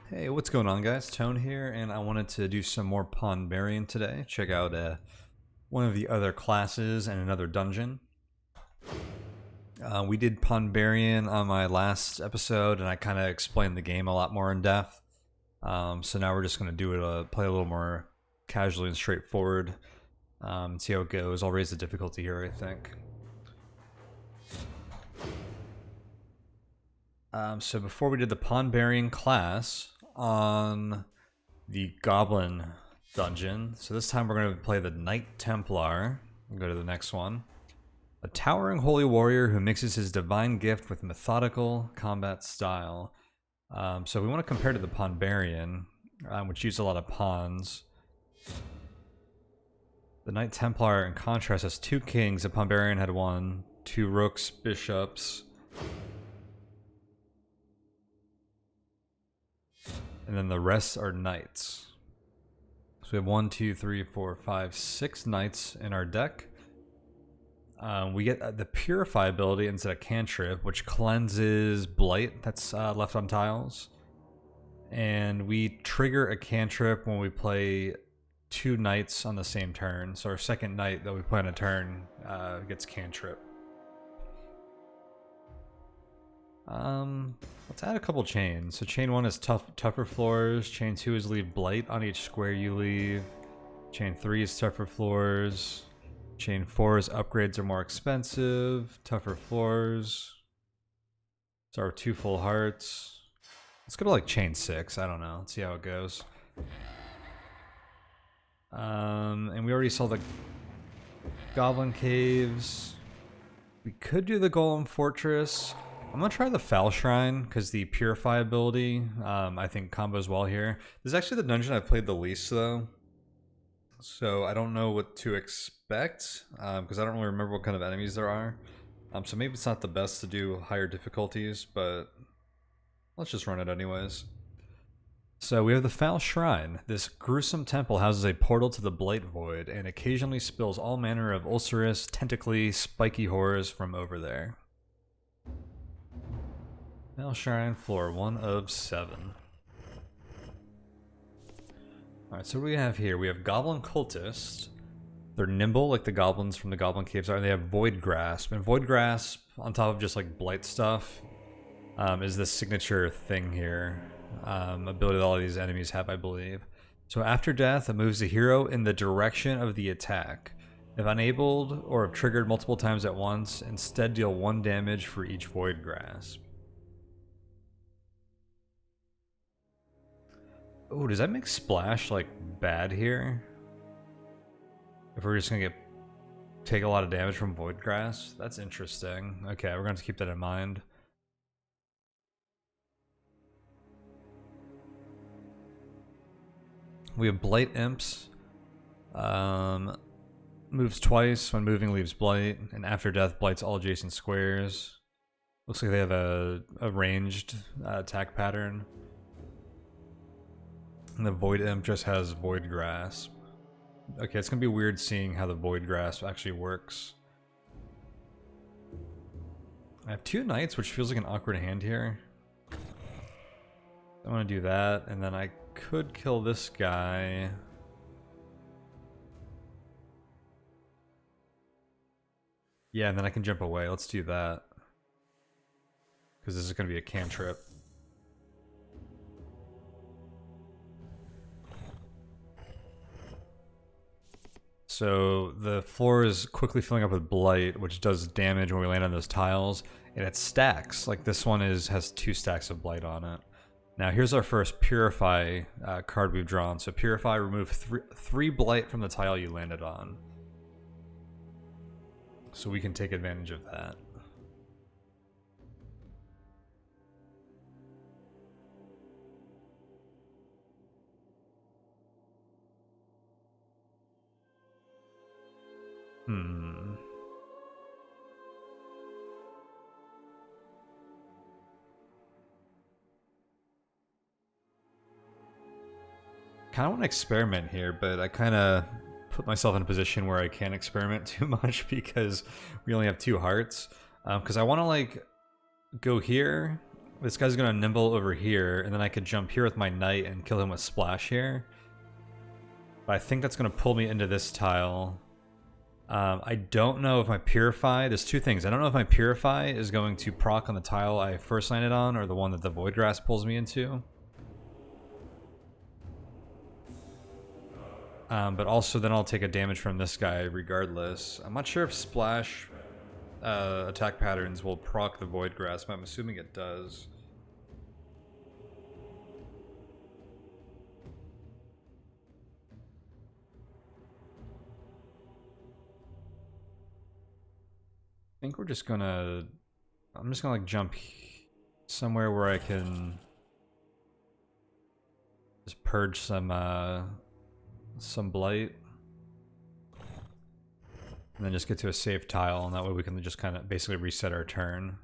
Hey, what's going on, guys? Tone here, and I wanted to do some more Pawnbarian today. Check out one of the other classes and another dungeon. We did Pawnbarian on my last episode, and I kind of explained the game a lot more in depth. So now we're just going to do it, play a little more casually and straightforward, and see how it goes. I'll raise the difficulty here, I think. So before we did the Pawnbarian class on the Goblin dungeon, so this time we're going to play the Knight Templar. We'll go to the next one. A towering holy warrior who mixes his divine gift with methodical combat style. So we want to compare to the Pawnbarian, which used a lot of pawns. The Knight Templar, in contrast, has two kings. The Pawnbarian had one, two rooks, bishops, and then the rest are knights. So we have 1, 2, 3, 4, 5, 6 knights in our deck. We get the Purify ability instead of Cantrip, which cleanses Blight that's left on tiles. And we trigger a Cantrip when we play 2 knights on the same turn. So our second knight that we play on a turn gets Cantrip. Let's add a couple chains. So chain 1 is tougher floors. Chain 2 is leave Blight on each square you leave. Chain 3 is tougher floors. Chain 4 is upgrades are more expensive. Tougher floors. So our 2 full hearts. Let's go to like chain 6. I don't know. Let's see how it goes. And we already saw the Goblin Caves. We could do the Golem Fortress. I'm gonna try the Foul Shrine because the Purify ability I think combos well here. This is actually the dungeon I've played the least though, so I don't know what to expect because I don't really remember what kind of enemies there are. So maybe it's not the best to do higher difficulties, but let's just run it anyways. So we have the Foul Shrine. This gruesome temple houses a portal to the Blight Void and occasionally spills all manner of ulcerous, tentacly, spiky horrors from over there. Foul Shrine, floor 1 of 7. Alright, so what do we have here? We have Goblin Cultist. They're nimble like the goblins from the Goblin Caves are, and they have Void Grasp. And Void Grasp, on top of just like Blight stuff, is the signature thing here. Ability that all of these enemies have, I believe. So after death, it moves the hero in the direction of the attack. If enabled or if triggered multiple times at once, instead deal 1 damage for each Void Grasp. Oh, does that make Splash, like, bad here? If we're just gonna take a lot of damage from Void Grasp? That's interesting. Okay, we're going to keep that in mind. We have Blight Imps. Moves twice. When moving, leaves Blight. And after death, blights all adjacent squares. Looks like they have a ranged attack pattern. And the Void Imp just has Void Grasp. Okay, it's gonna be weird seeing how the Void Grasp actually works. I have 2 knights, which feels like an awkward hand here. I want to do that, and then I could kill this guy. Yeah, and then I can jump away. Let's do that. Because this is gonna be a cantrip. So the floor is quickly filling up with Blight, which does damage when we land on those tiles, and it stacks. Like this one has 2 stacks of Blight on it. Now here's our first Purify card we've drawn. So Purify, remove 3 Blight from the tile you landed on. So we can take advantage of that. Kind of want to experiment here, but I kind of put myself in a position where I can't experiment too much because we only have 2 hearts. Because I want to like go here This guy's gonna nimble over here, and then I could jump here with my knight and kill him with splash here. But I think that's gonna pull me into this tile. I don't know if my Purify... There's two things. I don't know if my Purify is going to proc on the tile I first landed on, or the one that the Void Grass pulls me into. But also then I'll take a damage from this guy regardless. I'm not sure if Splash attack patterns will proc the Void Grass, but I'm assuming it does. I think we're just gonna... I'm just gonna like jump somewhere where I can just purge some blight. And then just get to a safe tile, and that way we can just kind of basically reset our turn.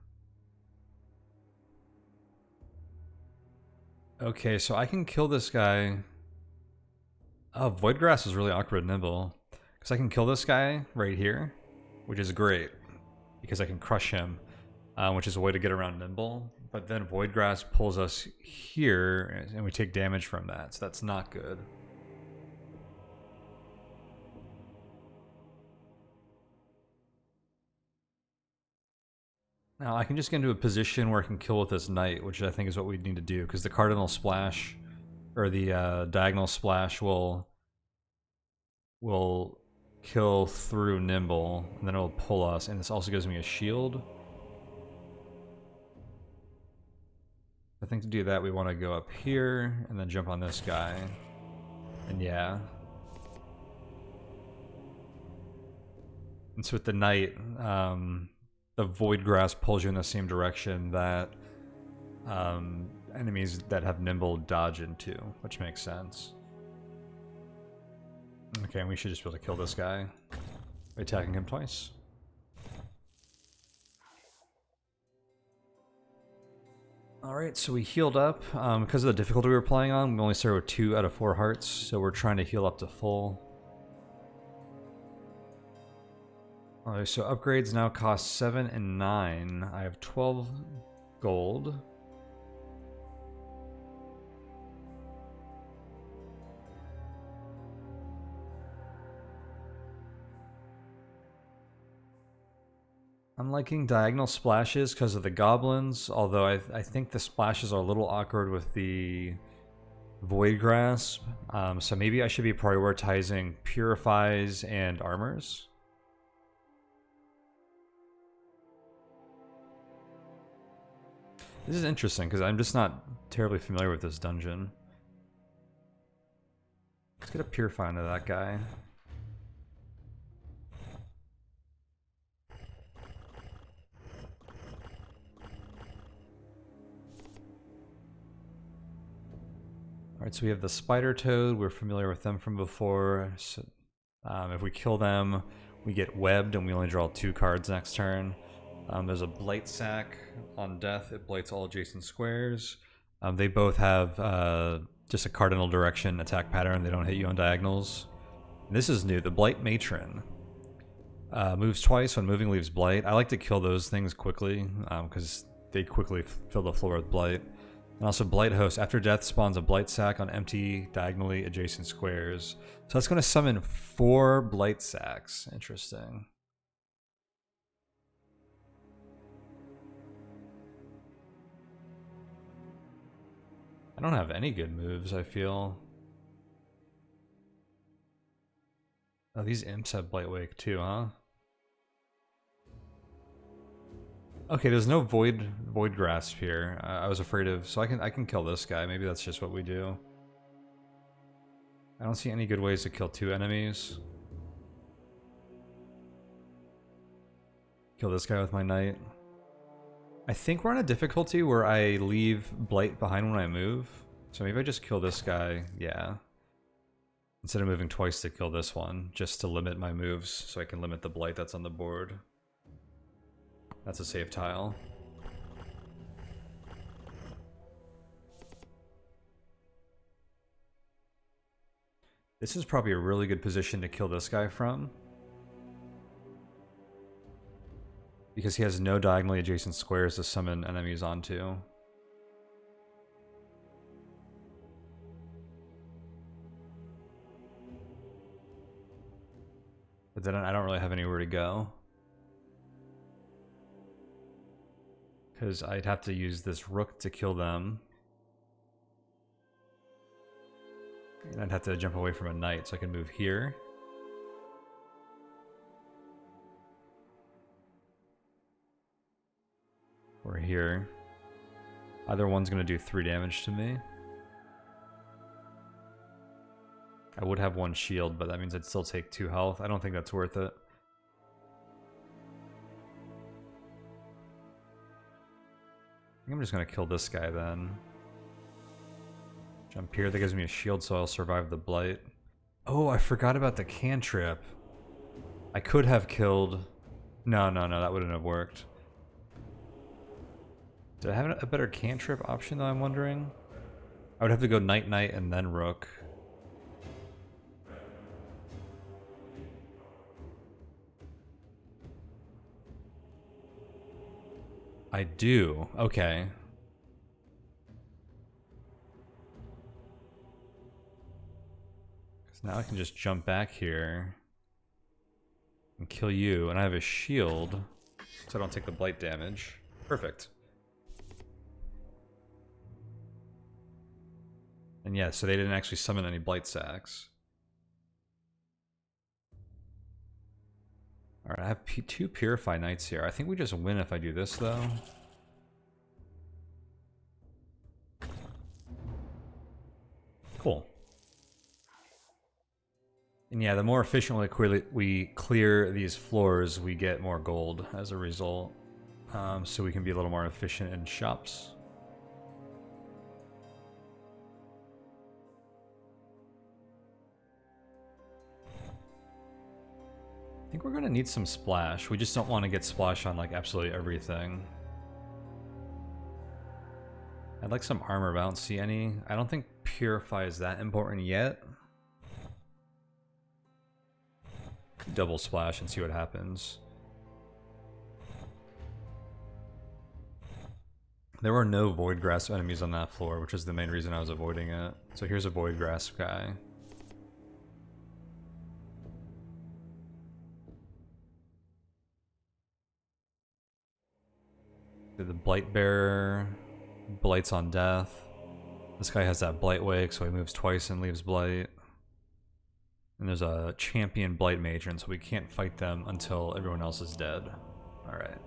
Okay, so I can kill this guy. Oh, Void Grass is really awkward and nimble. Because I can kill this guy right here, which is great. Because I can crush him, which is a way to get around nimble. But then Void Grass pulls us here, and we take damage from that, so that's not good. Now I can just get into a position where I can kill with this knight, which I think is what we need to do, because the cardinal splash, or the diagonal splash will kill through nimble, and then it'll pull us, and this also gives me a shield. I think to do that we want to go up here, and then jump on this guy. And yeah. And so with the knight, the Void Grass pulls you in the same direction that enemies that have nimble dodge into, which makes sense. Okay, and we should just be able to kill this guy by attacking him twice. Alright, so we healed up. Because of the difficulty we were playing on, we only started with 2 out of 4 hearts, so we're trying to heal up to full. Alright, so upgrades now cost 7 and 9. I have 12 gold. I'm liking diagonal splashes because of the goblins, although I think the splashes are a little awkward with the Void Grasp. So maybe I should be prioritizing Purifies and Armors. This is interesting because I'm just not terribly familiar with this dungeon. Let's get a Purify into that guy. Alright, so we have the Spider Toad. We're familiar with them from before. So, if we kill them, we get webbed and we only draw 2 cards next turn. There's a Blight Sack. On death, it blights all adjacent squares. They both have just a cardinal direction attack pattern. They don't hit you on diagonals. And this is new. The Blight Matron moves twice. When moving, leaves blight. I like to kill those things quickly because they quickly fill the floor with blight. And also Blight Host. After death, spawns a Blight Sack on empty, diagonally adjacent squares. So that's going to summon 4 Blight Sacks. Interesting. I don't have any good moves, I feel. Oh, these imps have Blight Wake too, huh? Okay, there's no Void Grasp here. I was afraid of, so I can kill this guy. Maybe that's just what we do. I don't see any good ways to kill 2 enemies. Kill this guy with my knight. I think we're on a difficulty where I leave Blight behind when I move. So maybe I just kill this guy, yeah. Instead of moving twice to kill this one, just to limit my moves so I can limit the Blight that's on the board. That's a safe tile. This is probably a really good position to kill this guy from. Because he has no diagonally adjacent squares to summon enemies onto. But then I don't really have anywhere to go. Because I'd have to use this rook to kill them. And I'd have to jump away from a knight, so I can move here. Or here. Either one's going to do 3 damage to me. I would have 1 shield, but that means I'd still take 2 health. I don't think that's worth it. I think I'm just going to kill this guy then. Jump here, that gives me a shield so I'll survive the blight. Oh, I forgot about the cantrip. I could have killed... No, that wouldn't have worked. Did I have a better cantrip option though, I'm wondering? I would have to go knight, knight, and then rook. I do. Okay. Because now I can just jump back here and kill you, and I have a shield, so I don't take the blight damage. Perfect. And yeah, so they didn't actually summon any blight sacks. Alright, I have 2 Purify Knights here. I think we just win if I do this, though. Cool. And yeah, the more efficiently we clear these floors, we get more gold as a result. So we can be a little more efficient in shops. I think we're going to need some splash. We just don't want to get splash on like absolutely everything. I'd like some armor, but I don't see any. I don't think Purify is that important yet. Double splash and see what happens. There were no Void Grasp enemies on that floor, which is the main reason I was avoiding it. So here's a Void Grasp guy. The Blight Bearer blights on death. This guy has that Blight Wake, so he moves twice and leaves Blight. And there's a champion Blight Matron, so we can't fight them until everyone else is dead. Alright.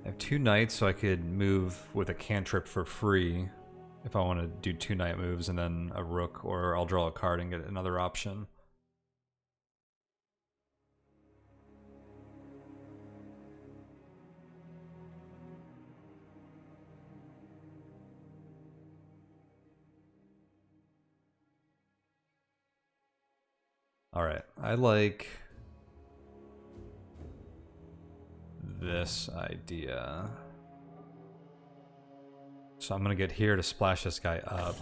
I have 2 knights, so I could move with a cantrip for free if I want to do 2 knight moves and then a rook, or I'll draw a card and get another option. Alright, I like this idea. So I'm gonna get here to splash this guy up.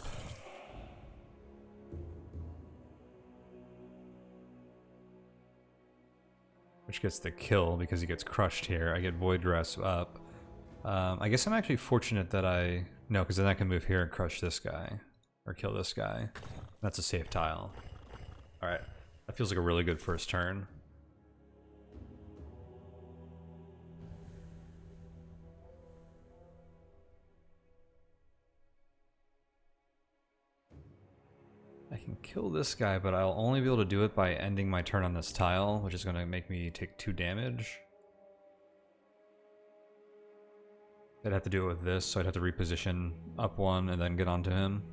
Which gets the kill because he gets crushed here. I get Void Grasp up. I guess I'm actually fortunate that I... No, because then I can move here and crush this guy. Or kill this guy. That's a safe tile. Alright. That feels like a really good first turn. I can kill this guy, but I'll only be able to do it by ending my turn on this tile, which is going to make me take 2 damage. I'd have to do it with this, so I'd have to reposition up 1 and then get onto him.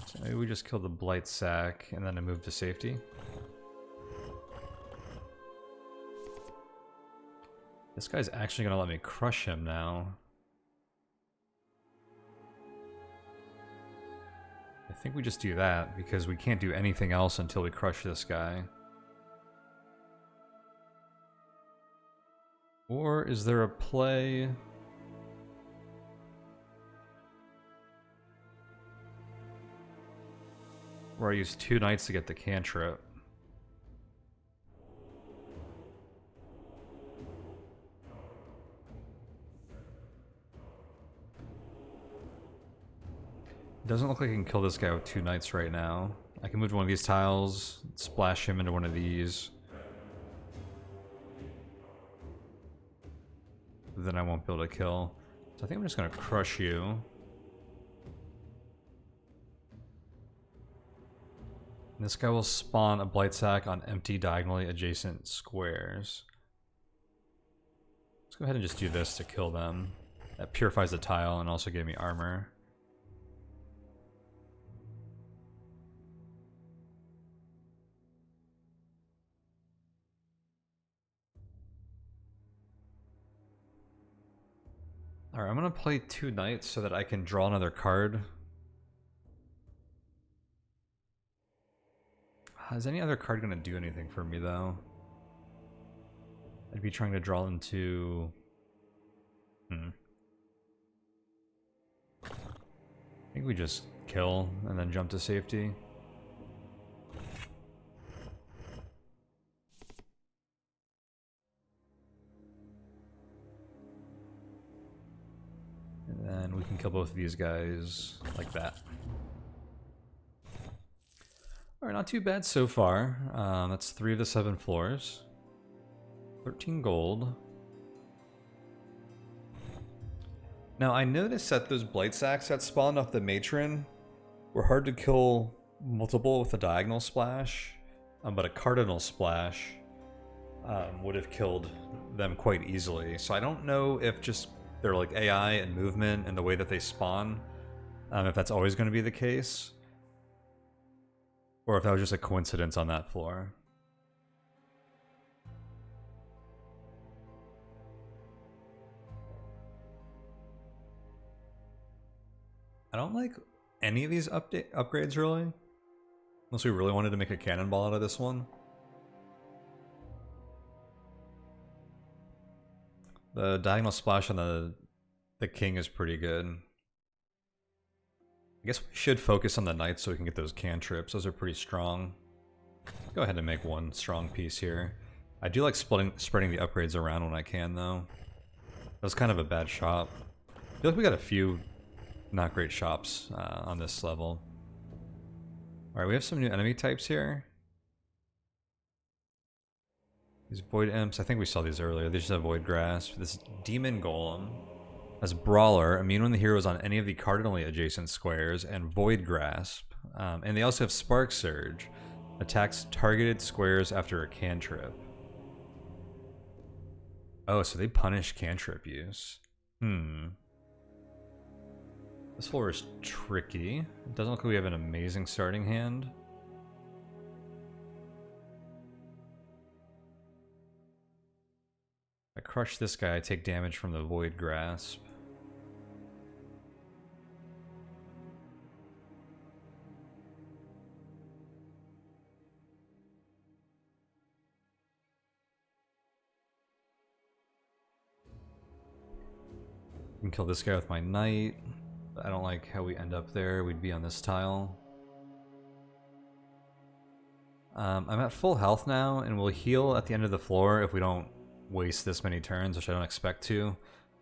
So maybe we just kill the Blight Sack and then I move to safety. This guy's actually gonna let me crush him now. I think we just do that because we can't do anything else until we crush this guy. Or is there a play? where I use 2 knights to get the cantrip. Doesn't look like I can kill this guy with 2 knights right now. I can move to one of these tiles, splash him into one of these. Then I won't be able to kill. So I think I'm just going to crush you. And this guy will spawn a blight sack on empty diagonally adjacent squares. Let's go ahead and just do this to kill them. That purifies the tile and also gave me armor. Alright, I'm going to play 2 knights so that I can draw another card. Is any other card going to do anything for me, though? I'd be trying to draw into... I think we just kill and then jump to safety. And then we can kill both of these guys like that. Alright, not too bad so far. That's 3 of the 7 floors. 13 gold. Now, I noticed that those blight sacks that spawned off the matron were hard to kill multiple with a diagonal splash, but a cardinal splash would have killed them quite easily. So I don't know if just they're like AI and movement and the way that they spawn, if that's always going to be the case, or if that was just a coincidence on that floor. I don't like any of these upgrades really, unless we really wanted to make a cannonball out of this one. The diagonal splash on the king is pretty good. I guess we should focus on the knights so we can get those cantrips. Those are pretty strong. Go ahead and make one strong piece here. I do like spreading the upgrades around when I can, though. That was kind of a bad shop. I feel like we got a few not great shops on this level. Alright, we have some new enemy types here. These Void Imps, I think we saw these earlier. They just have Void Grasp. This Demon Golem has Brawler, immune when the hero is on any of the cardinally adjacent squares, and Void Grasp. And they also have Spark Surge. Attacks targeted squares after a cantrip. Oh, so they punish cantrip use. This floor is tricky. It doesn't look like we have an amazing starting hand. If I crush this guy, I take damage from the Void Grasp. I can kill this guy with my knight. I don't like how we end up there. We'd be on this tile. I'm at full health now, and we'll heal at the end of the floor if we don't waste this many turns, which I don't expect to.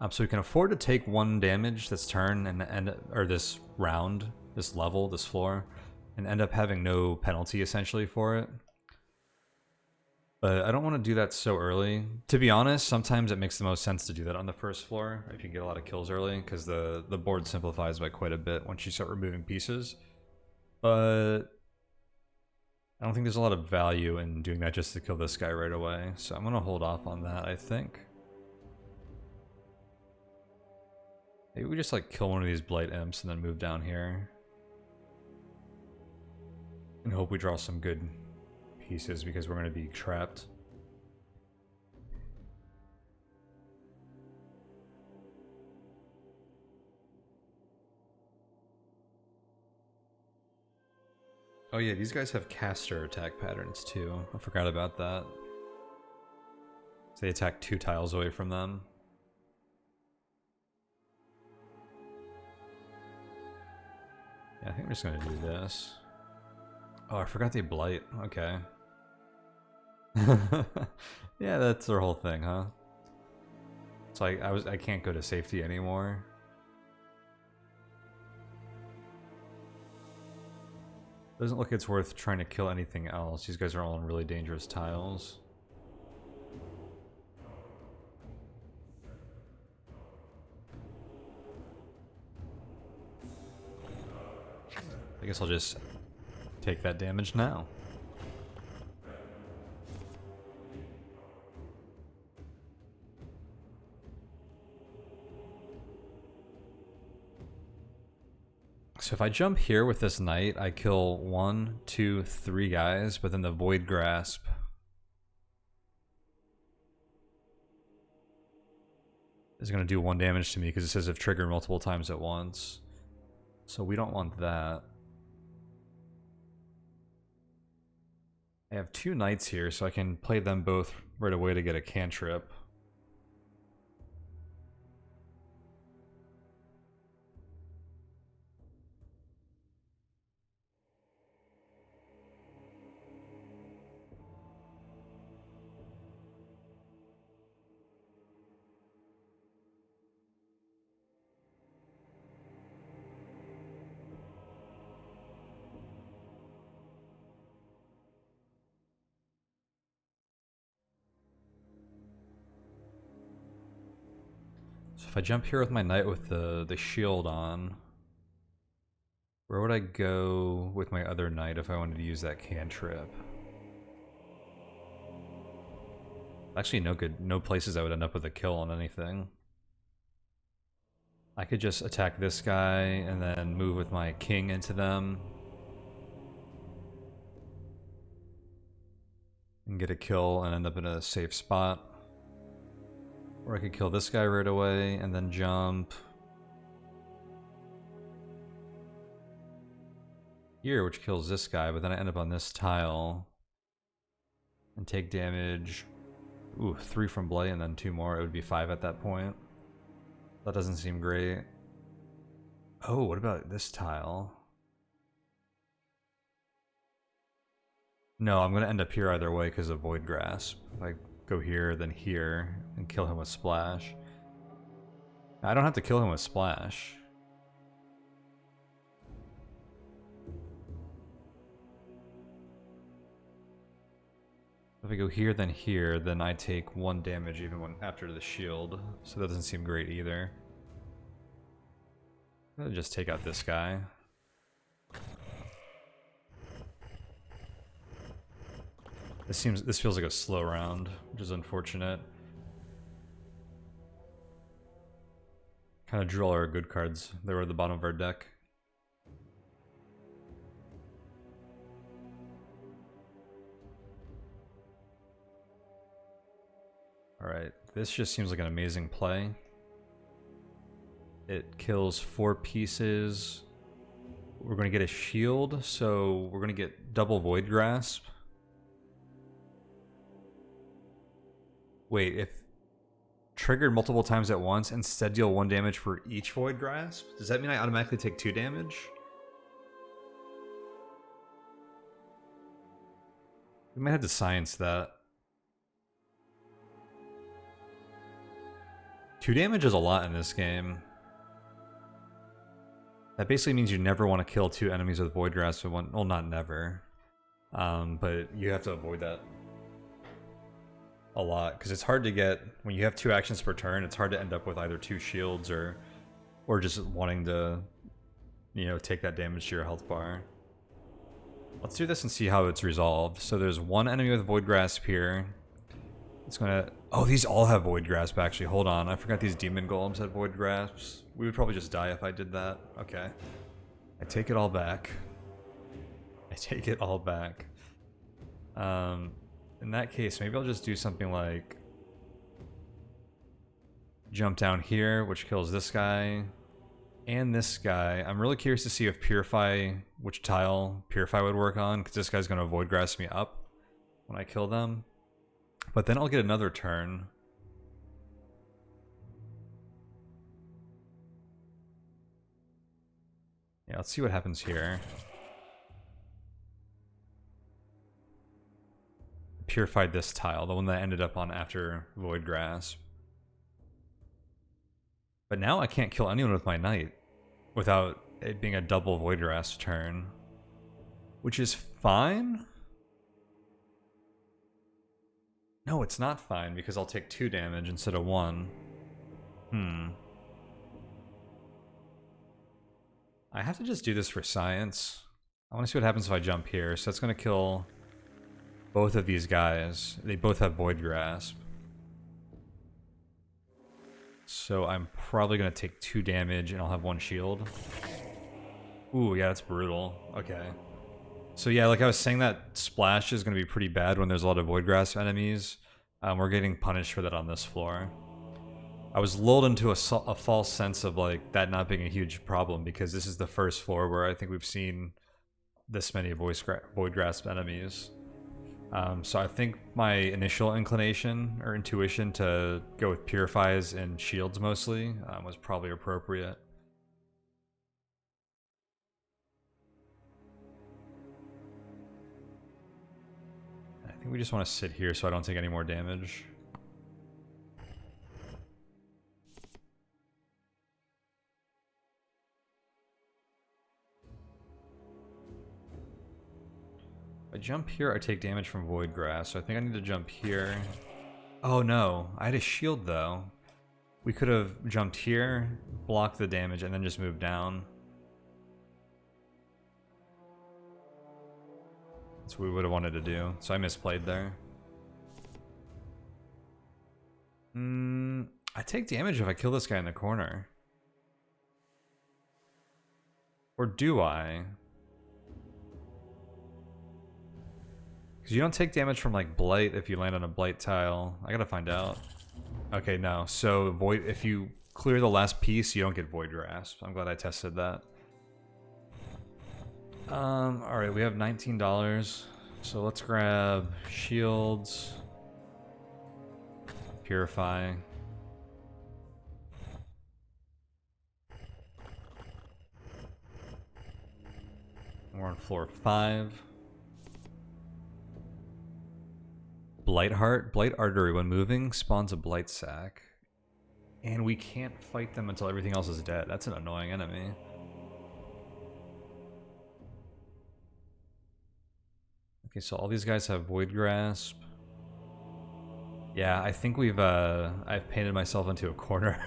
So we can afford to take 1 damage this turn or this round, this level, this floor, and end up having no penalty essentially for it. But I don't want to do that so early. To be honest, sometimes it makes the most sense to do that on the first floor if you get a lot of kills early, because the board simplifies by quite a bit once you start removing pieces. But I don't think there's a lot of value in doing that just to kill this guy right away, so I'm going to hold off on that, I think. Maybe we just like kill one of these Blight Imps and then move down here. And hope we draw some good pieces because we're going to be trapped. Oh yeah, these guys have caster attack patterns too. I forgot about that. So they attack 2 tiles away from them. Yeah, I think we're just going to do this. Oh, I forgot they blight. Okay. Yeah, that's their whole thing, huh? So I can't go to safety anymore. Doesn't look it's worth trying to kill anything else. These guys are all on really dangerous tiles. I guess I'll just take that damage now. So if I jump here with this knight, I kill 1, 2, 3 guys, but then the Void Grasp is going to do 1 damage to me because it says if triggered multiple times at once. So we don't want that. I have 2 knights here, so I can play them both right away to get a cantrip. So if I jump here with my knight with the shield on, where would I go with my other knight if I wanted to use that cantrip? Actually, no places I would end up with a kill on anything. I could just attack this guy and then move with my king into them and get a kill and end up in a safe spot. Or I could kill this guy right away and then jump here, which kills this guy, but then I end up on this tile and take damage. Ooh, 3 from Blight and then 2 more. It would be 5 at that point. That doesn't seem great. Oh, what about this tile? No, I'm going to end up here either way because of Void Grasp. If I go here, then here, and kill him with Splash. I don't have to kill him with Splash. If I go here, then here, then I take 1 damage even when after the shield. So that doesn't seem great either. I'm gonna just take out this guy. This feels like a slow round, which is unfortunate. Kind of drew all our good cards. They were at the bottom of our deck. Alright, this just seems like an amazing play. It kills 4 pieces. We're going to get a shield, so we're going to get double Void Grasp. Wait, if triggered multiple times at once, instead deal 1 damage for each Void Grasp? Does that mean I automatically take 2 damage? We might have to science that. 2 damage is a lot in this game. That basically means you never want to kill 2 enemies with Void Grasp at one. Well, not never. But you have to avoid that a lot, because it's hard to get, when you have 2 actions per turn, it's hard to end up with either 2 shields or just wanting to, you know, take that damage to your health bar. Let's do this and see how it's resolved. So there's 1 enemy with Void Grasp here. It's gonna... Oh, these all have Void Grasp, actually. Hold on, I forgot these Demon Golems had Void Grasps. We would probably just die if I did that. Okay. I take it all back. I take it all back. In that case, maybe I'll just do something like jump down here, which kills this guy and this guy. I'm really curious to see if Purify, which tile Purify would work on, because this guy's going to Void Grasp me up when I kill them. But then I'll get another turn. Yeah, let's see what happens here. purified this tile, the one that I ended up on after Void Grasp. But now I can't kill anyone with my Knight without it being a double Void Grasp turn. Which is fine? No, it's not fine because I'll take 2 damage instead of 1. I have to just do this for science. I want to see what happens if I jump here. So that's going to kill both of these guys. They both have Void Grasp. So I'm probably going to take 2 damage and I'll have 1 shield. Ooh, yeah, that's brutal. Okay. So yeah, like I was saying, that splash is going to be pretty bad when there's a lot of Void Grasp enemies. We're getting punished for that on this floor. I was lulled into a false sense of like that not being a huge problem because this is the first floor where I think we've seen this many Void Grasp enemies. So I think my initial inclination or intuition to go with Purifies and Shields mostly was probably appropriate. I think we just want to sit here so I don't take any more damage. If I jump here, I take damage from Void Grasp, so I think I need to jump here. Oh no, I had a shield though. We could have jumped here, blocked the damage, and then just moved down. That's what we would have wanted to do, so I misplayed there. I take damage if I kill this guy in the corner. Or do I? Because you don't take damage from like Blight if you land on a Blight tile. I gotta find out. Okay, no. So Void, if you clear the last piece, you don't get Void Grasp. I'm glad I tested that. Alright, we have $19. So let's grab shields. Purify. We're on floor 5. Blight Heart. Blight Artery. When moving, spawns a Blight Sac. And we can't fight them until everything else is dead. That's an annoying enemy. Okay, so all these guys have Void Grasp. Yeah, I think I've painted myself into a corner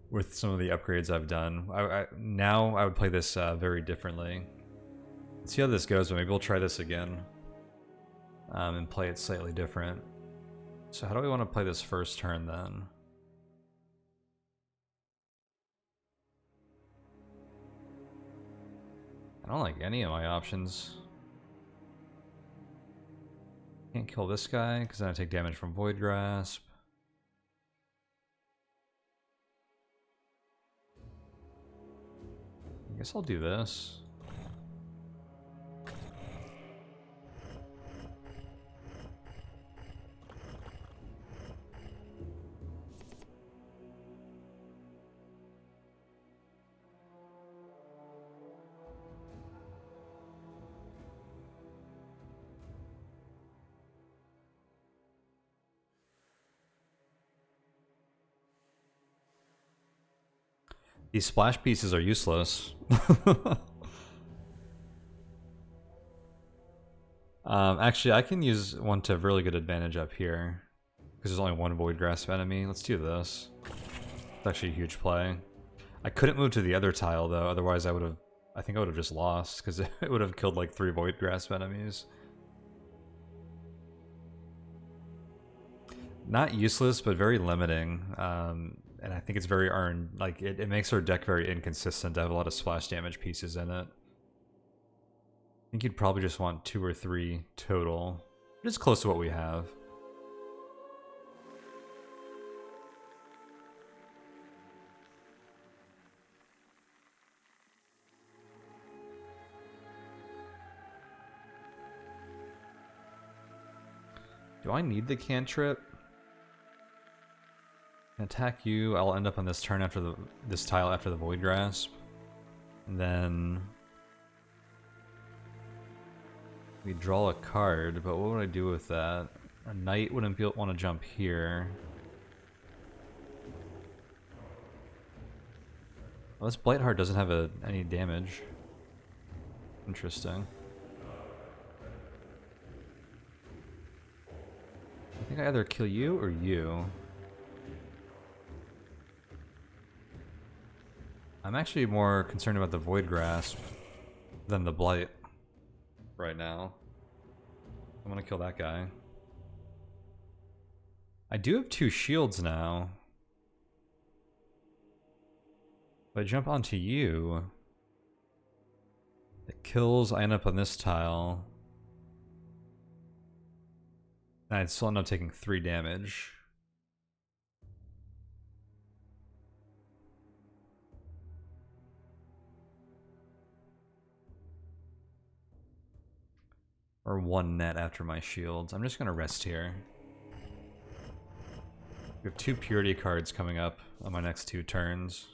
with some of the upgrades I've done. Now I would play this very differently. Let's see how this goes, but maybe we'll try this again and play it slightly different. So how do we want to play this first turn then? I don't like any of my options. Can't kill this guy because then I take damage from Void Grasp. I guess I'll do this. These splash pieces are useless. Actually, I can use one to really good advantage up here. Because there's only one Void Grasp enemy. Let's do this. It's actually a huge play. I couldn't move to the other tile though, otherwise I think I would have just lost, because it would have killed like 3 Void Grasp enemies. Not useless, but very limiting. And I think it's very earned. Like, it makes our deck very inconsistent to have a lot of splash damage pieces in it. I think you'd probably just want 2 or 3 total. It's close to what we have. Do I need the cantrip? Attack you. I'll end up on this turn after this tile after the Void Grasp, and then We draw a card, but what would I do with that? A knight wouldn't want to jump here. Well, this Blightheart doesn't have any damage. Interesting. I think I either kill you or you. I'm actually more concerned about the Void Grasp than the Blight right now. I'm gonna kill that guy. I do have 2 shields now. If I jump onto you, it kills, I end up on this tile. And I'd still end up taking 3 damage. Or 1 net after my shields. I'm just gonna rest here. We have 2 purity cards coming up on my next 2 turns.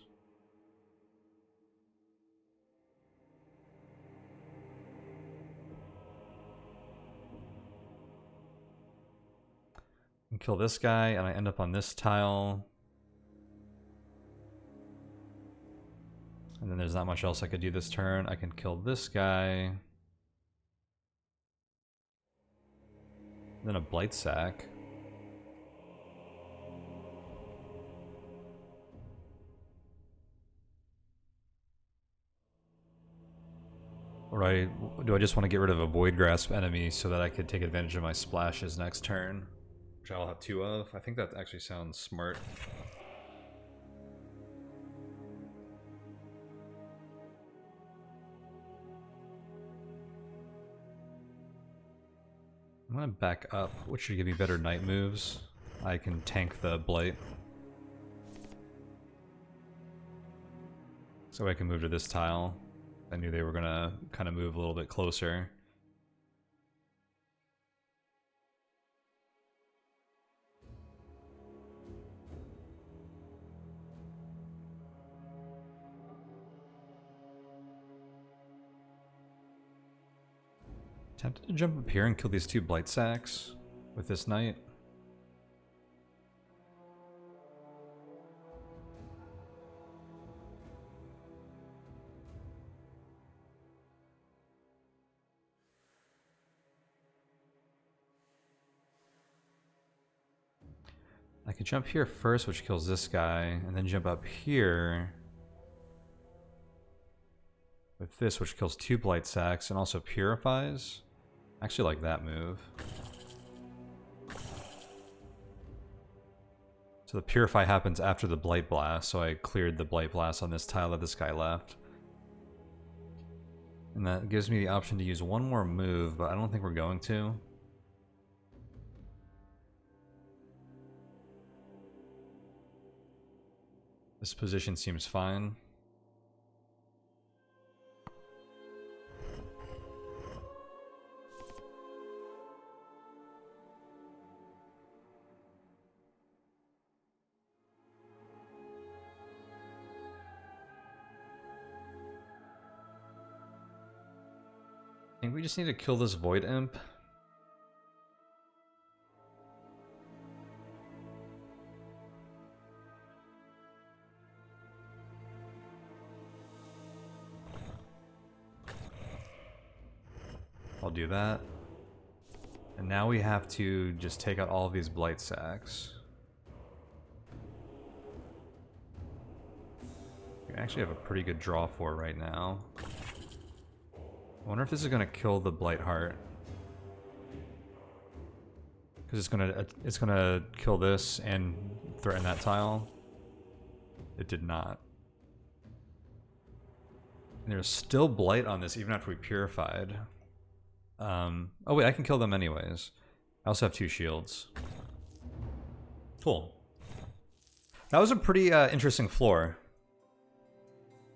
And kill this guy, and I end up on this tile. And then there's not much else I could do this turn. I can kill this guy. Then a Blight Sack. Or do I just want to get rid of a Void Grasp enemy so that I could take advantage of my splashes next turn? Which I'll have 2 of. I think that actually sounds smart. I'm gonna back up, which should give me better night moves. I can tank the Blight. So I can move to this tile. I knew they were gonna kind of move a little bit closer. Tempted to jump up here and kill these 2 Blight Sacks with this knight. I could jump here first, which kills this guy, and then jump up here with this, which kills 2 Blight Sacks and also purifies. I actually like that move. So the Purify happens after the Blight Blast, so I cleared the Blight Blast on this tile that this guy left. And that gives me the option to use 1 more move, but I don't think we're going to. This position seems fine. I think we just need to kill this Void Imp. I'll do that. And now we have to just take out all of these Blight Sacks. We actually have a pretty good draw for right now. I wonder if this is gonna kill the Blightheart. Because it's gonna kill this and threaten that tile. It did not. And there's still Blight on this even after we purified. Oh wait, I can kill them anyways. I also have 2 shields. Cool. That was a pretty interesting floor.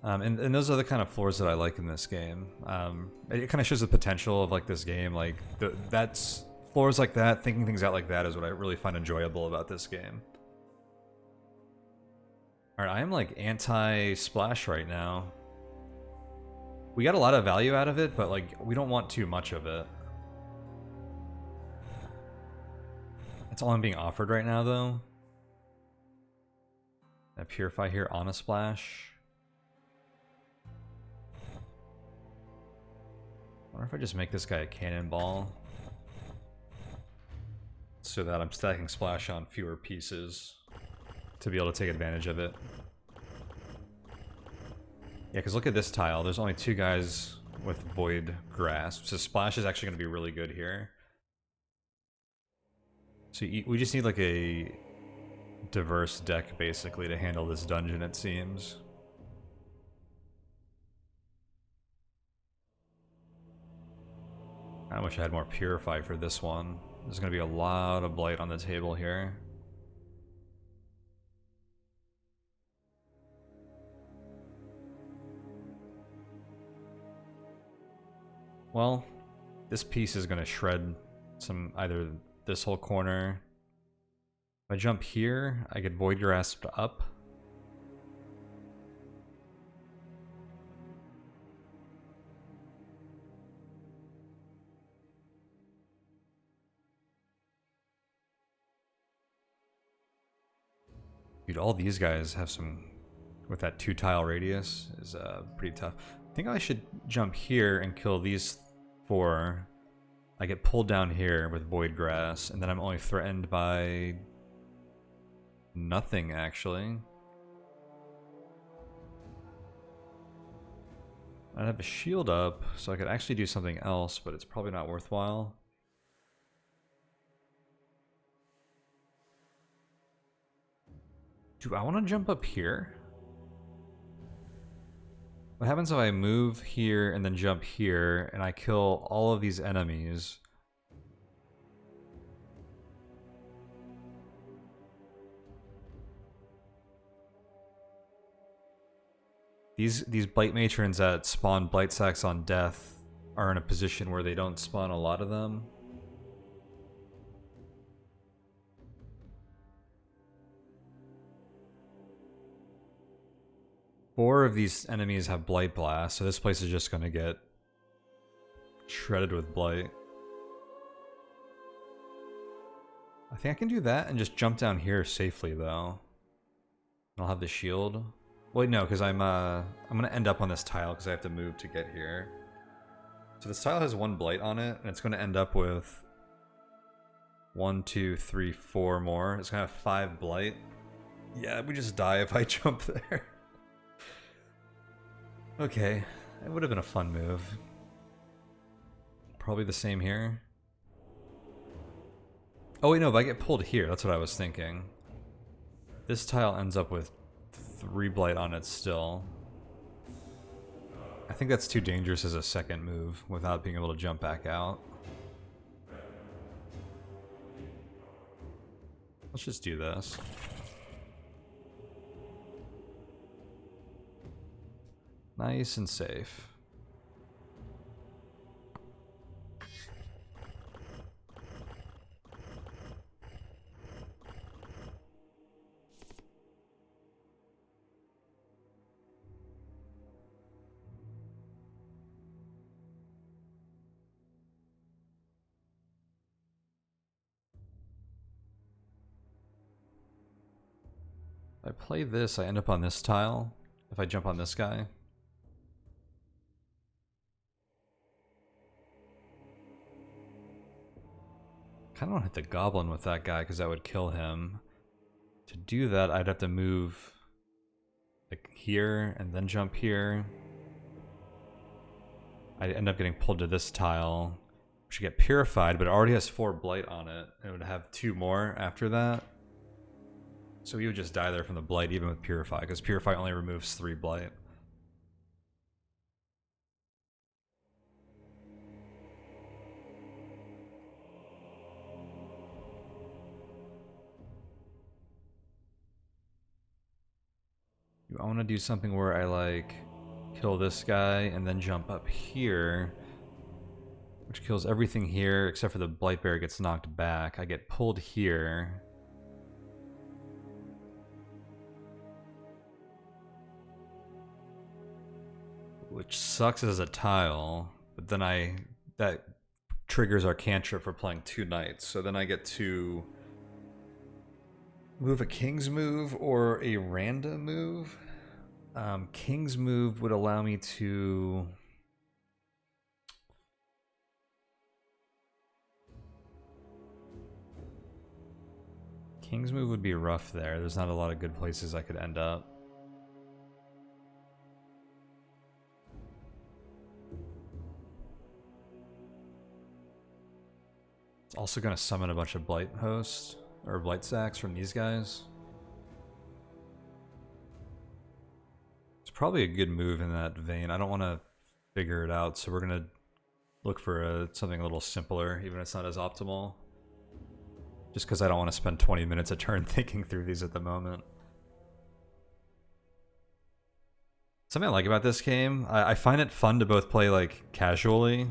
And those are the kind of floors that I like in this game. It kind of shows the potential of like this game. Like that's floors like that, thinking things out like that is what I really find enjoyable about this game. All right, I am like anti-splash right now. We got a lot of value out of it, but like we don't want too much of it. That's all I'm being offered right now, though. A Purify here on a splash. I wonder if I just make this guy a cannonball. So that I'm stacking splash on fewer pieces to be able to take advantage of it. Yeah, because look at this tile. There's only 2 guys with Void Grasp. So splash is actually going to be really good here. So we just need like a diverse deck basically to handle this dungeon, it seems. I wish I had more Purify for this one. There's going to be a lot of blight on the table here. Well, this piece is going to shred some, either this whole corner. If I jump here, I get Void Grasp up. Dude, all these guys have some, with that 2 tile radius, is pretty tough. I think I should jump here and kill these 4. I get pulled down here with Void Grass, and then I'm only threatened by nothing, actually. I have a shield up, so I could actually do something else, but it's probably not worthwhile. Do I want to jump up here? What happens if I move here and then jump here and I kill all of these enemies? These Blight Matrons that spawn Blight Sacks on death are in a position where they don't spawn a lot of them. Four of these enemies have Blight Blast, so this place is just going to get shredded with Blight. I think I can do that and just jump down here safely, though. I'll have the shield. Wait, no, because I'm gonna end up on this tile because I have to move to get here. So this tile has 1 Blight on it, and it's going to end up with 1, 2, 3, 4 more. It's gonna have 5 Blight. Yeah, we just die if I jump there. Okay, it would have been a fun move. Probably the same here. Oh wait, no, if I get pulled here, that's what I was thinking. This tile ends up with 3 Blight on it still. I think that's too dangerous as a second move without being able to jump back out. Let's just do this. Nice and safe. If I play this, I end up on this tile. If I jump on this guy. Kind of want to hit the goblin with that guy because that would kill him. To do that, I'd have to move like here and then jump here. I'd end up getting pulled to this tile, which would get purified, but it already has 4 Blight on it. It would have 2 more after that. So we would just die there from the Blight even with Purify, because Purify only removes 3 Blight. I want to do something where I like kill this guy and then jump up here, which kills everything here except for the Blight Bear gets knocked back. I get pulled here. Which sucks as a tile, but then that triggers our cantrip for playing 2 knights. So then I get to move a king's move or a random move. King's move would allow me to... King's move would be rough there. There's not a lot of good places I could end up. It's also going to summon a bunch of Blight hosts, or Blight sacks from these guys. It's probably a good move in that vein. I don't want to figure it out, so we're going to look for something a little simpler, even if it's not as optimal. Just because I don't want to spend 20 minutes a turn thinking through these at the moment. Something I like about this game, I find it fun to both play like casually,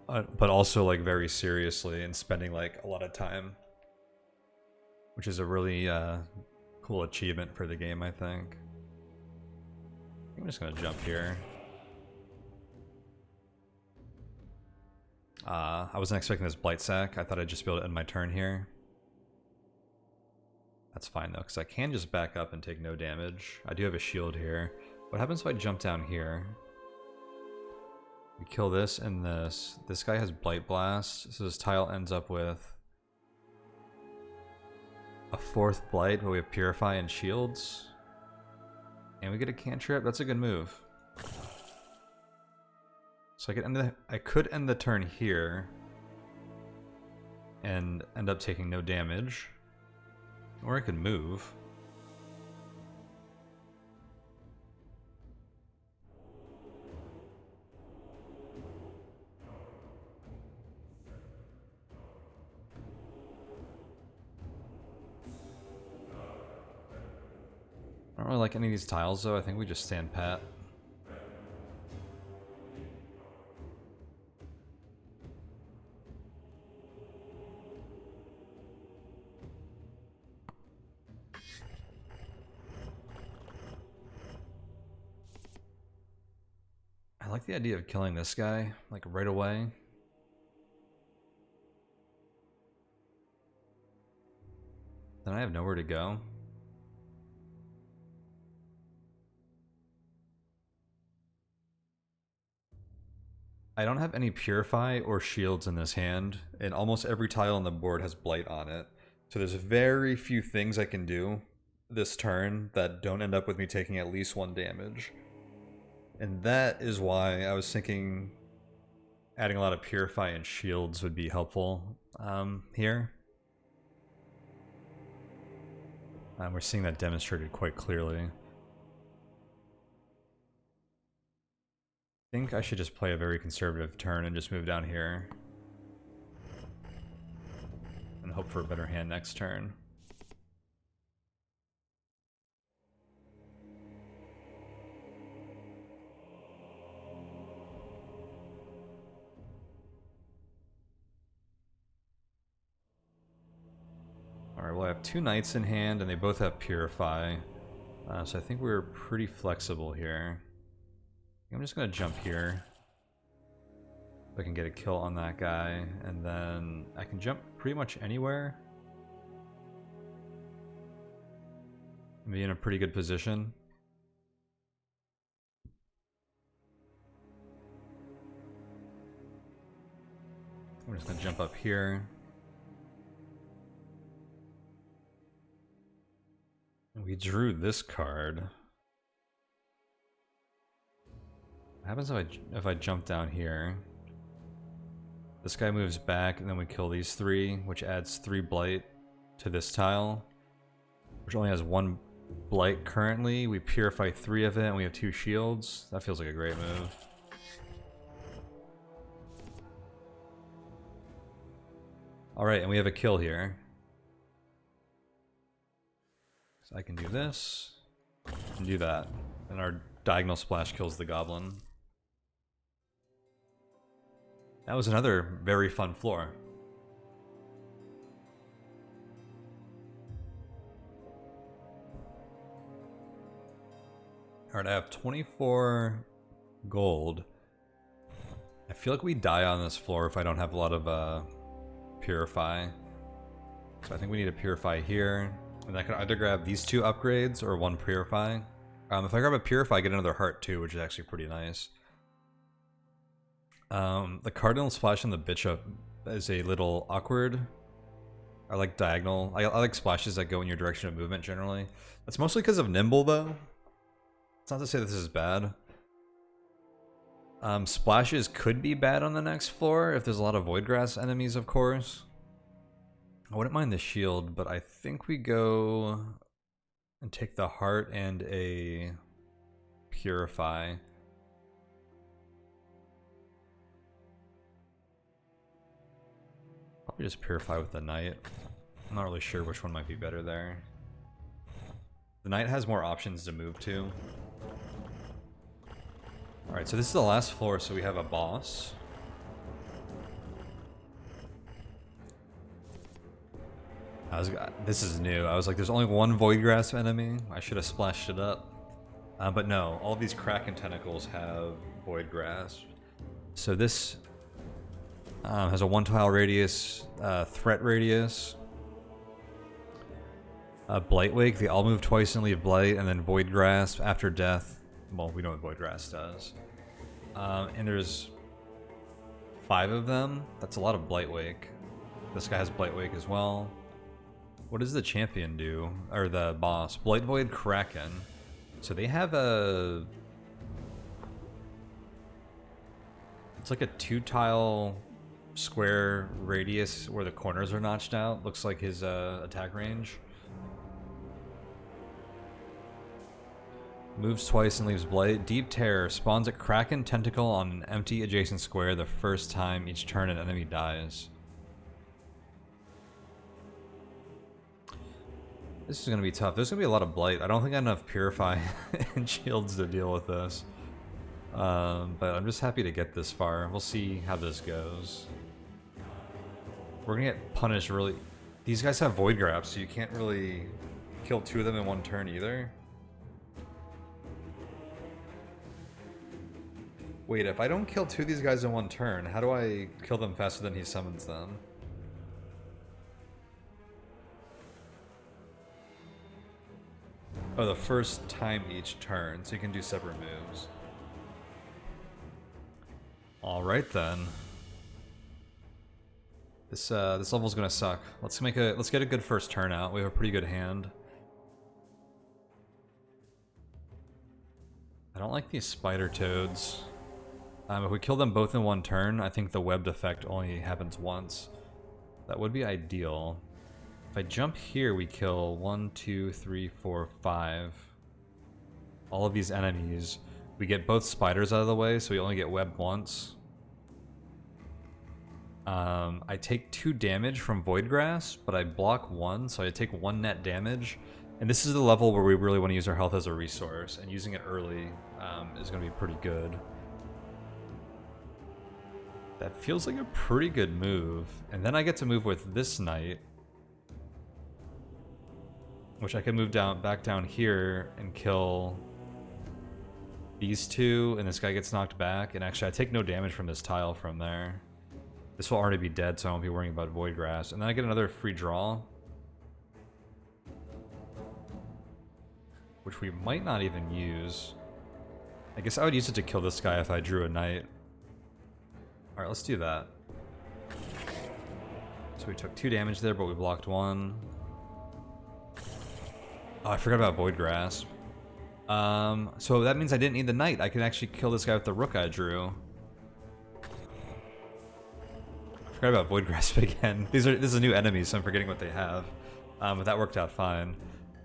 but also like very seriously and spending like a lot of time, which is a really cool achievement for the game, I think. I'm just gonna jump here. I wasn't expecting this Blight Sack. I thought I'd just be able to end my turn here. That's fine though, because I can just back up and take no damage. I do have a shield here. What happens if I jump down here? We kill this and this. This guy has Blight Blast, so this tile ends up with a 4th Blight, but we have Purify and Shields. And we get a cantrip. That's a good move. So I could end the turn here and end up taking no damage, or I could move. I don't really like any of these tiles though. I think we just stand pat. I like the idea of killing this guy, like right away. Then I have nowhere to go. I don't have any Purify or Shields in this hand, and almost every tile on the board has Blight on it. So there's very few things I can do this turn that don't end up with me taking at least 1 damage. And that is why I was thinking adding a lot of Purify and Shields would be helpful here. We're seeing that demonstrated quite clearly. I think I should just play a very conservative turn and just move down here. And hope for a better hand next turn. Alright, well I have 2 knights in hand and they both have Purify. So I think we're pretty flexible here. I'm just going to jump here. I can get a kill on that guy, and then I can jump pretty much anywhere. And be in a pretty good position. I'm just going to jump up here. And we drew this card. What happens if I jump down here? This guy moves back, and then we kill these 3, which adds 3 Blight to this tile, which only has 1 Blight currently. We Purify 3 of it, and we have 2 shields. That feels like a great move. Alright, and we have a kill here. So I can do this, and do that. And our Diagonal Splash kills the goblin. That was another very fun floor. Alright, I have 24 gold. I feel like we die on this floor if I don't have a lot of Purify. So I think we need a Purify here. And I can either grab these 2 upgrades or 1 Purify. If I grab a Purify, I get another heart too, which is actually pretty nice. The Cardinal Splash and the Bishop is a little awkward. I like diagonal. I like splashes that go in your direction of movement generally. That's mostly because of Nimble though. It's not to say this is bad. Splashes could be bad on the next floor if there's a lot of Voidgrass enemies, of course. I wouldn't mind the shield, but I think we go and take the heart and a Purify. Probably just Purify with the Knight. I'm not really sure which one might be better there. The Knight has more options to move to. Alright, so this is the last floor, so we have a boss. This is new. I was like, there's only 1 Voidgrass enemy. I should have splashed it up. But no, all of these Kraken tentacles have Voidgrass. So this has a 1 tile radius, threat radius. Blightwake, they all move twice and leave Blight, and then Voidgrass after death. Well, we know what Voidgrass does. And there's 5 of them. That's a lot of Blightwake. This guy has Blightwake as well. What does the champion do? Or the boss? Blight Void Kraken. So they have a... It's like a 2-tile square radius where the corners are notched out. Looks like his attack range. Moves twice and leaves Blight. Deep Terror spawns a Kraken tentacle on an empty adjacent square the first time each turn an enemy dies. This is going to be tough. There's going to be a lot of Blight. I don't think I have enough Purify and shields to deal with this. But I'm just happy to get this far. We'll see how this goes. We're going to get punished really... These guys have Void Grabs, so you can't really kill 2 of them in 1 turn either. Wait, if I don't kill 2 of these guys in 1 turn, how do I kill them faster than he summons them? Oh, the first time each turn, so you can do separate moves. Alright then. This level's gonna suck. Let's get a good first turn out. We have a pretty good hand. I don't like these spider toads. If we kill them both in 1 turn, I think the webbed effect only happens once. That would be ideal. If I jump here, we kill 1, 2, 3, 4, 5. All of these enemies. We get both spiders out of the way, so we only get webbed once. I take 2 damage from Voidgrass, but I block 1, so I take 1 net damage. And this is the level where we really want to use our health as a resource, and using it early is going to be pretty good. That feels like a pretty good move. And then I get to move with this Knight, which I can move back down here and kill these 2, and this guy gets knocked back. And actually, I take no damage from this tile from there. This will already be dead, so I won't be worrying about Voidgrass. And then I get another free draw, which we might not even use. I guess I would use it to kill this guy if I drew a Knight. Alright, let's do that. So we took 2 damage there, but we blocked 1. Oh, I forgot about Voidgrass. So that means I didn't need the Knight. I can actually kill this guy with the Rook I drew. I forgot about Voidgrass again. This is a new enemy, so I'm forgetting what they have. But that worked out fine.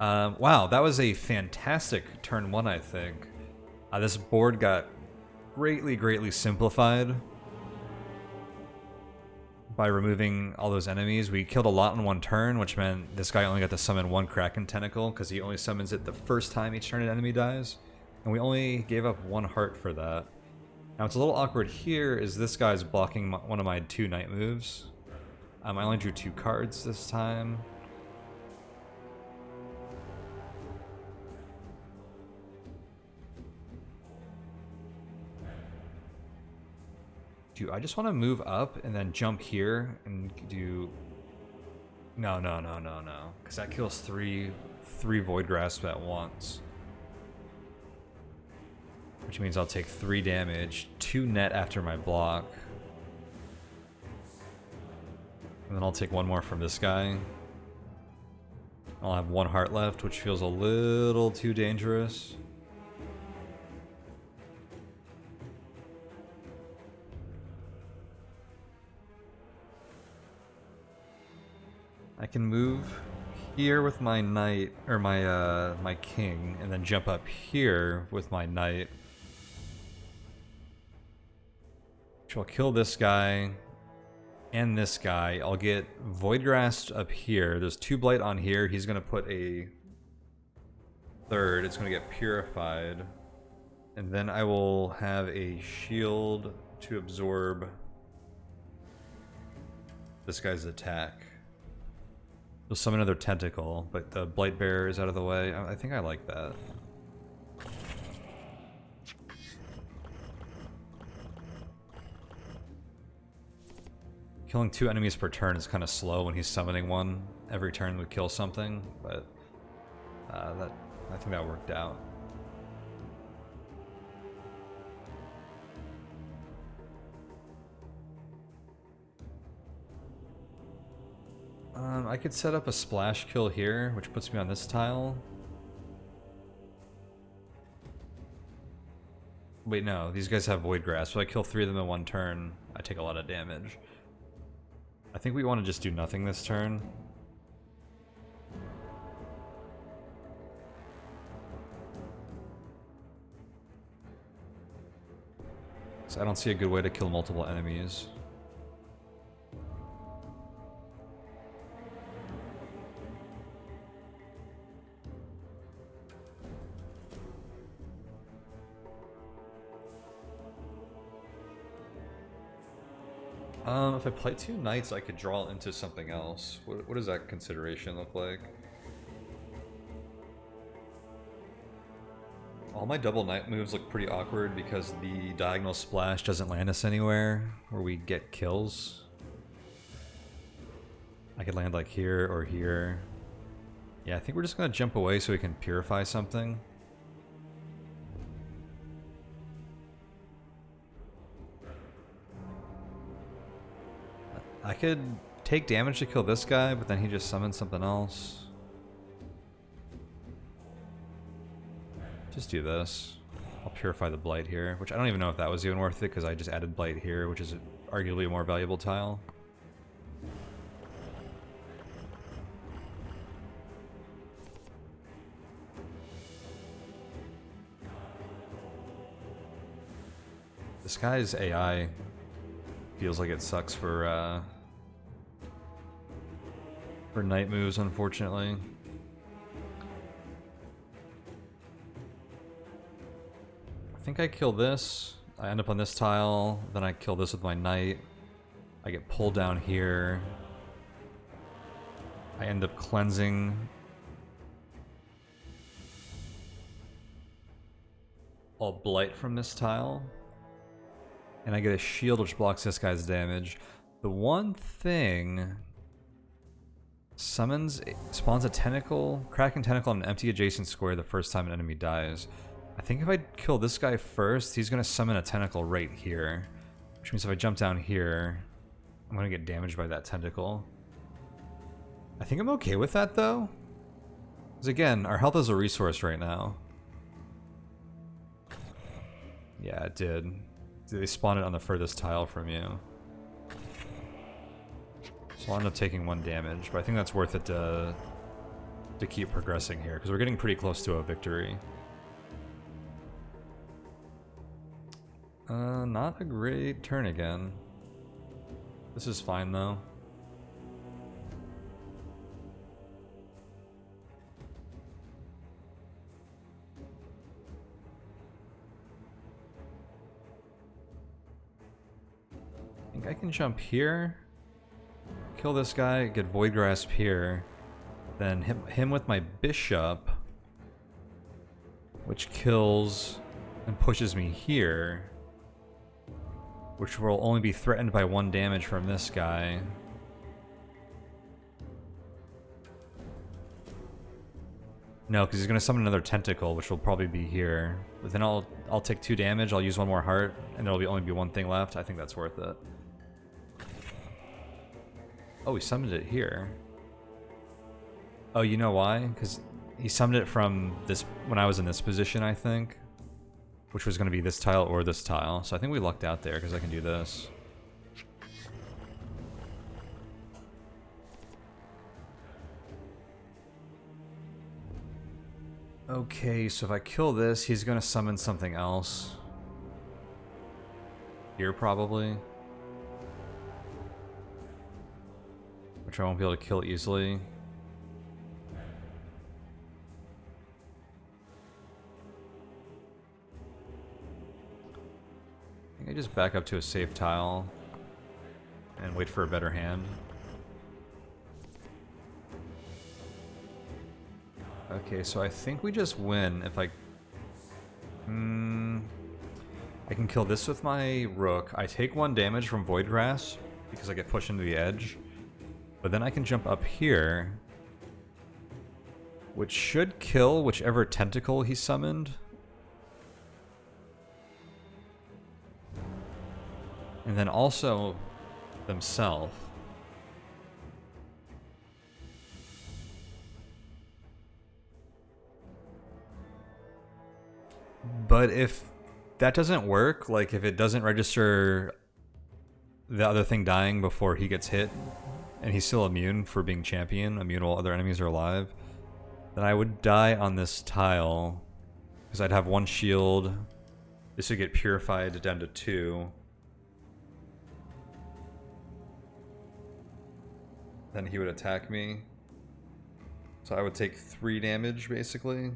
Wow, that was a fantastic turn 1, I think. This board got greatly simplified by removing all those enemies. We killed a lot in 1 turn, which meant this guy only got to summon 1 Kraken tentacle, because he only summons it the first time each turn an enemy dies. And we only gave up 1 heart for that. Now what's a little awkward here is this guy's blocking one of my 2 Knight moves. I only drew 2 cards this time. I just want to move up and then jump here and do No, no, no, no, no. Because that kills three Void Grasp at once. Which means I'll take 3 damage, 2 net after my block. And then I'll take 1 more from this guy. I'll have 1 heart left, which feels a little too dangerous. I can move here with my knight, or my my king, and then jump up here with my knight. Which will kill this guy and this guy. I'll get Void Grasp up here. There's 2 Blight on here. He's gonna put a 3rd. It's gonna get purified. And then I will have a shield to absorb this guy's attack. We'll summon another tentacle, but the Blight Bearer is out of the way. I think I like that. Killing 2 enemies per turn is kind of slow when he's summoning one. Every turn would kill something, but I think that worked out. I could set up a splash kill here, which puts me on this tile. Wait, no, these guys have Void Grasp, so I kill 3 of them in 1 turn. I take a lot of damage. I think we want to just do nothing this turn. So I don't see a good way to kill multiple enemies. If I play 2 knights, I could draw into something else. What does that consideration look like? All my double knight moves look pretty awkward because the diagonal splash doesn't land us anywhere where we get kills. I could land like here or here. Yeah, I think we're just gonna jump away so we can purify something. I could take damage to kill this guy, but then he just summons something else. Just do this. I'll purify the Blight here, which I don't even know if that was even worth it because I just added Blight here, which is arguably a more valuable tile. This guy's AI feels like it sucks for night moves, unfortunately. I think I kill this. I end up on this tile, then I kill this with my knight. I get pulled down here. I end up cleansing all Blight from this tile. And I get a shield which blocks this guy's damage. The one thing... spawns a tentacle, Kraken tentacle on an empty adjacent square the first time an enemy dies. I think if I kill this guy first, he's going to summon a tentacle right here. Which means if I jump down here, I'm going to get damaged by that tentacle. I think I'm okay with that though. Because again, our health is a resource right now. Yeah, it did. They spawned it on the furthest tile from you. So I'll end up taking 1 damage, but I think that's worth it to keep progressing here, because we're getting pretty close to a victory. Not a great turn again. This is fine though. I think I can jump here, kill this guy, get Void Grasp here, then hit him with my bishop, which kills and pushes me here, which will only be threatened by 1 damage from this guy. No, because he's going to summon another tentacle, which will probably be here. But then I'll take 2 damage, I'll use 1 more heart, and there'll only be 1 thing left. I think that's worth it. Oh, he summoned it here. Oh, you know why? Because he summoned it from this when I was in this position, I think. Which was going to be this tile or this tile. So I think we lucked out there, because I can do this. Okay, so if I kill this, he's going to summon something else. Here, probably. Which I won't be able to kill easily. I think I just back up to a safe tile and wait for a better hand. Okay, so I think we just win if I can kill this with my rook. I take 1 damage from Void Grasp because I get pushed into the edge. But then I can jump up here, which should kill whichever tentacle he summoned. And then also themselves. But if that doesn't work, like if it doesn't register the other thing dying before he gets hit, and he's still immune for being champion, immune while other enemies are alive, then I would die on this tile, because I'd have 1 shield. This would get purified down to 2. Then he would attack me. So I would take 3 damage, basically.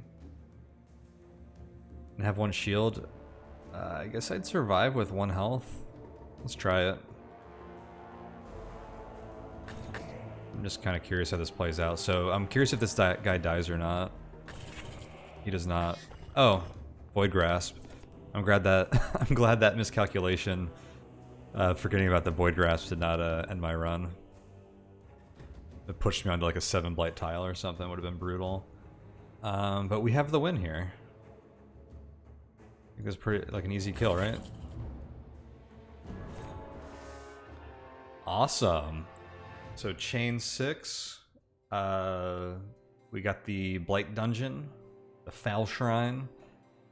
And have 1 shield. I guess I'd survive with 1 health. Let's try it. I'm just kind of curious how this plays out. So I'm curious if this guy dies or not. He does not. Oh, Void Grasp. I'm glad that miscalculation, forgetting about the Void Grasp, did not end my run. It pushed me onto like a 7 blight tile or something. Would have been brutal. But we have the win here. I think that's pretty like an easy kill, right? Awesome. So chain 6. We got the Blight Dungeon, the Foul Shrine.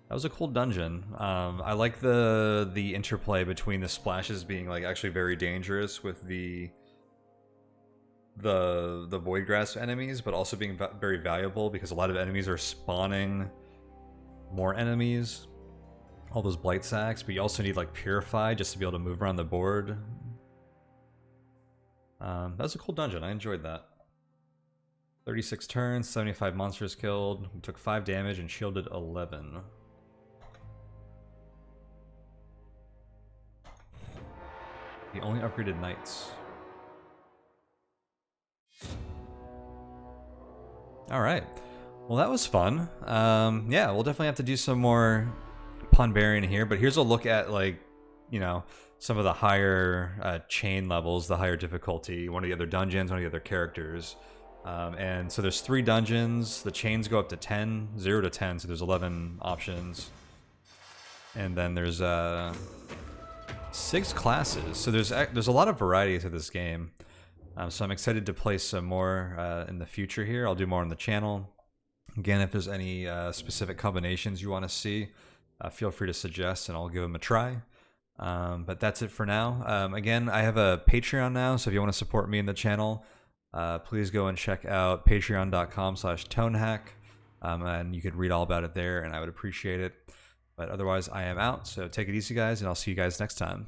That was a cool dungeon. I like the interplay between the splashes being like actually very dangerous with the Void Grasp enemies, but also being very valuable because a lot of enemies are spawning more enemies. All those Blight Sacks, but you also need like Purify just to be able to move around the board. That was a cool dungeon. I enjoyed that. 36 turns, 75 monsters killed. We took 5 damage and shielded 11. The only upgraded knights. Alright. Well, that was fun. Yeah, we'll definitely have to do some more Pawnbarian here, but here's a look at, like, you know, some of the higher chain levels, the higher difficulty, one of the other dungeons, one of the other characters. And so there's 3 dungeons. The chains go up to 10, 0 to 10, so there's 11 options. And then there's 6 classes, so there's a lot of variety to this game. So I'm excited to play some more in the future here. I'll do more on the channel. Again, if there's any specific combinations you want to see, feel free to suggest and I'll give them a try. But that's it for now. Again, I have a Patreon now, so if you want to support me in the channel, please go and check out patreon.com/Tonehack, and you could read all about it there, and I would appreciate it. But otherwise, I am out, so take it easy, guys, and I'll see you guys next time.